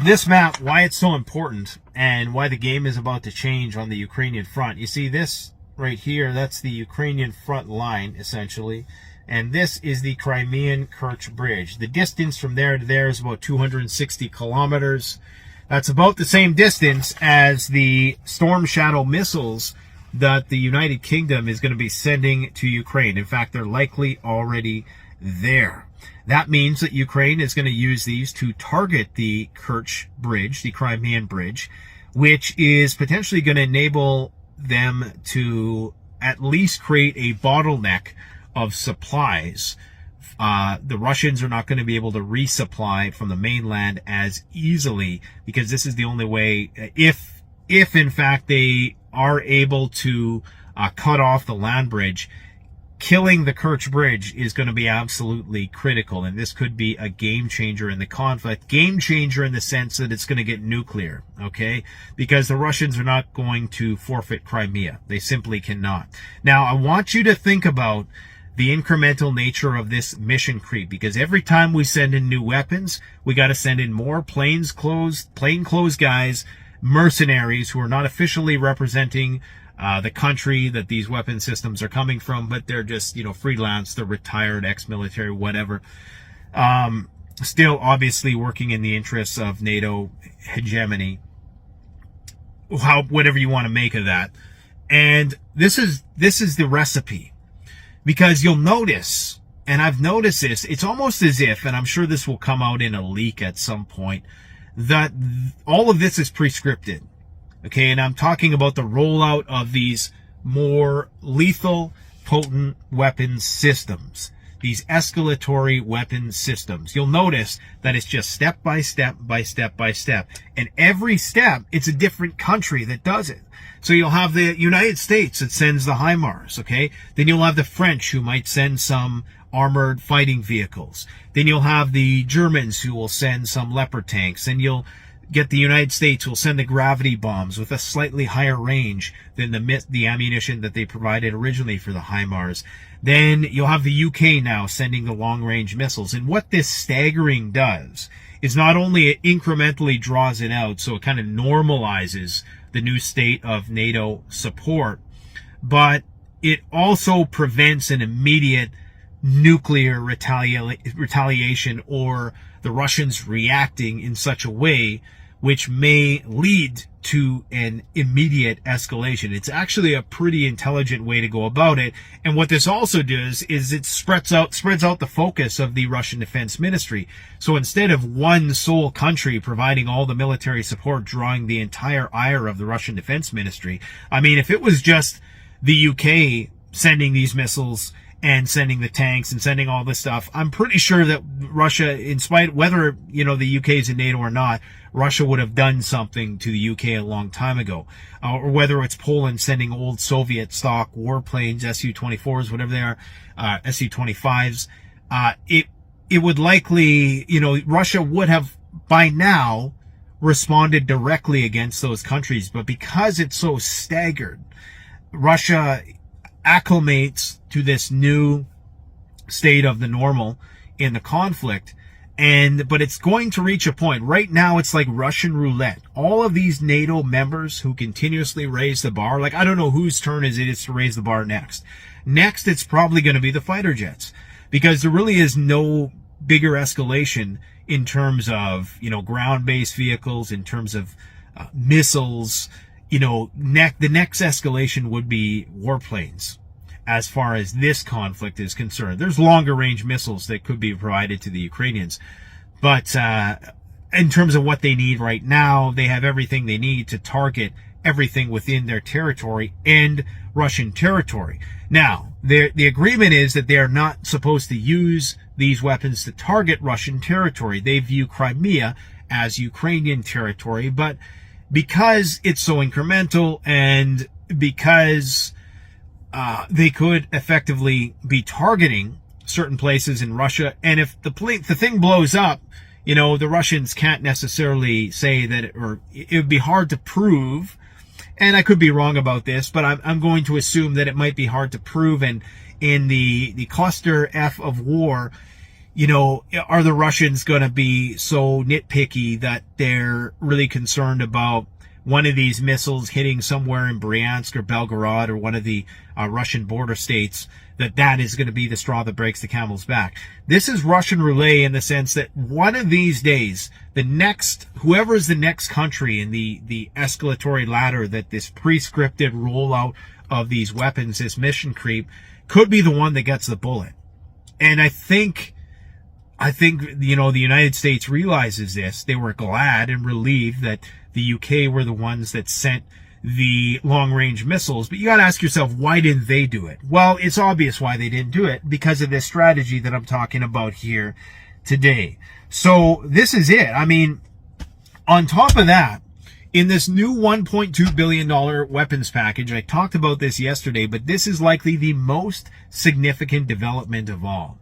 this map, why it's so important and why the game is about to change on the Ukrainian front. You see this right here, that's the Ukrainian front line, essentially. And this is the Crimean Kerch Bridge. The distance from there to there is about 260 kilometers. That's about the same distance as the Storm Shadow missiles that the United Kingdom is going to be sending to Ukraine. In fact, they're likely already there. That means that Ukraine is going to use these to target the Kerch Bridge, the Crimean Bridge, which is potentially going to enable them to at least create a bottleneck of supplies. The Russians are not going to be able to resupply from the mainland as easily, because this is the only way, if in fact they are able to cut off the land bridge, killing the Kerch Bridge is going to be absolutely critical, and this could be a game changer in the conflict. Game changer in the sense that it's going to get nuclear, okay? Because the Russians are not going to forfeit Crimea. They simply cannot. Now, I want you to think about the incremental nature of this mission creep, because every time we send in new weapons, we got to send in more plainclothes guys, mercenaries who are not officially representing the country that these weapon systems are coming from, but they're just, freelance, they're retired, ex-military, whatever. Still obviously working in the interests of NATO hegemony, whatever you want to make of that. And this is the recipe, because you'll notice, and I've noticed this, it's almost as if, and I'm sure this will come out in a leak at some point, that all of this is pre-scripted. Okay, and I'm talking about the rollout of these more lethal, potent weapons systems. These escalatory weapon systems. You'll notice that it's just step by step by step by step. And every step, it's a different country that does it. So you'll have the United States that sends the HIMARS, okay? Then you'll have the French who might send some armored fighting vehicles. Then you'll have the Germans who will send some Leopard tanks. And you'll get the United States will send the gravity bombs with a slightly higher range than the ammunition that they provided originally for the HIMARS. Then you'll have the UK now sending the long-range missiles. And what this staggering does is not only it incrementally draws it out, so it kind of normalizes the new state of NATO support, but it also prevents an immediate nuclear retaliation, or the Russians reacting in such a way which may lead to an immediate escalation. It's actually a pretty intelligent way to go about it. And what this also does is it spreads out the focus of the Russian Defense Ministry. So instead of one sole country providing all the military support, drawing the entire ire of the Russian Defense Ministry, I mean, if it was just the UK sending these missiles and sending the tanks and sending all this stuff, I'm pretty sure that Russia, in spite, whether, the UK is in NATO or not, Russia would have done something to the UK a long time ago. Or whether it's Poland sending old Soviet stock warplanes, Su-24s, whatever they are, Su-25s, it would likely, Russia would have by now responded directly against those countries. But because it's so staggered, Russia acclimates to this new state of the normal in the conflict, but it's going to reach a point. Right now, it's like Russian roulette. All of these NATO members who continuously raise the bar, like I don't know whose turn it is to raise the bar next. Next, it's probably going to be the fighter jets, because there really is no bigger escalation in terms of, ground-based vehicles, in terms of missiles. The next escalation would be warplanes as far as this conflict is concerned. There's longer range missiles that could be provided to the Ukrainians. But in terms of what they need right now, they have everything they need to target everything within their territory and Russian territory. Now, the agreement is that they are not supposed to use these weapons to target Russian territory. They view Crimea as Ukrainian territory, but because it's so incremental, and because they could effectively be targeting certain places in Russia, and if the thing blows up, the Russians can't necessarily say that, it would be hard to prove, and I could be wrong about this, but I'm going to assume that it might be hard to prove, and in the cluster F of war, you know, are the Russians going to be so nitpicky that they're really concerned about one of these missiles hitting somewhere in Bryansk or Belgorod or one of the Russian border states, that is going to be the straw that breaks the camel's back? This is Russian roulette in the sense that one of these days, whoever is the next country in the escalatory ladder that this pre-scripted rollout of these weapons, this mission creep, could be the one that gets the bullet. And I think, you know, the United States realizes this. They were glad and relieved that the UK were the ones that sent the long-range missiles. But you got to ask yourself, why didn't they do it? Well, it's obvious why they didn't do it, because of this strategy that I'm talking about here today. So this is it. I mean, on top of that, in this new $1.2 billion weapons package, I talked about this yesterday, but this is likely the most significant development of all.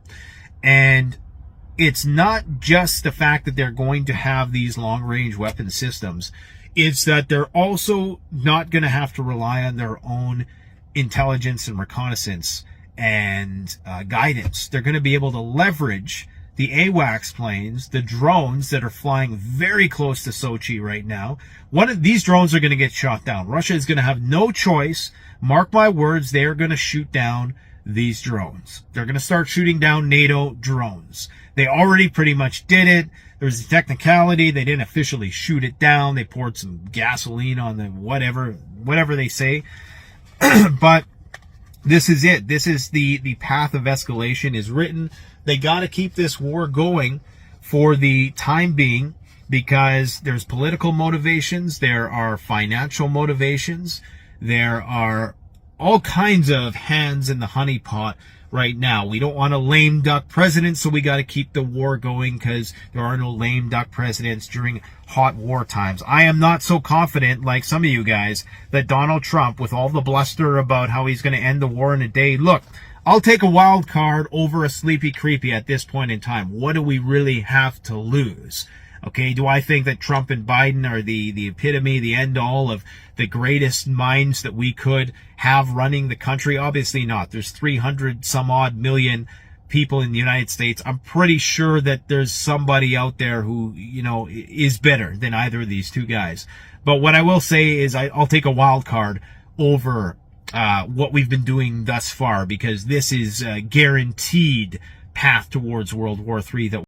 And it's not just the fact that they're going to have these long-range weapon systems. It's that they're also not going to have to rely on their own intelligence and reconnaissance and guidance. They're going to be able to leverage the AWACS planes, the drones that are flying very close to Sochi right now. One of these drones are going to get shot down. Russia is going to have no choice. Mark my words, they're going to shoot down these drones. They're going to start shooting down NATO drones. They already pretty much did it. There's a technicality. They didn't officially shoot it down. They poured some gasoline on the whatever they say. But this is it. This is the path of escalation is written. They got to keep this war going for the time being, because there's political motivations, there are financial motivations, there are all kinds of hands in the honeypot right now. We don't want a lame duck president, so we got to keep the war going because there are no lame duck presidents during hot war times. I am not so confident, like some of you guys, that Donald Trump, with all the bluster about how he's going to end the war in a day, look, I'll take a wild card over a sleepy creepy at this point in time. What do we really have to lose? Okay, do I think that Trump and Biden are the epitome, the end all of the greatest minds that we could have running the country? Obviously not. There's 300 some odd million people in the United States. I'm pretty sure that there's somebody out there who, you know, is better than either of these two guys. But what I will say is I'll take a wild card over what we've been doing thus far, because this is a guaranteed path towards World War III that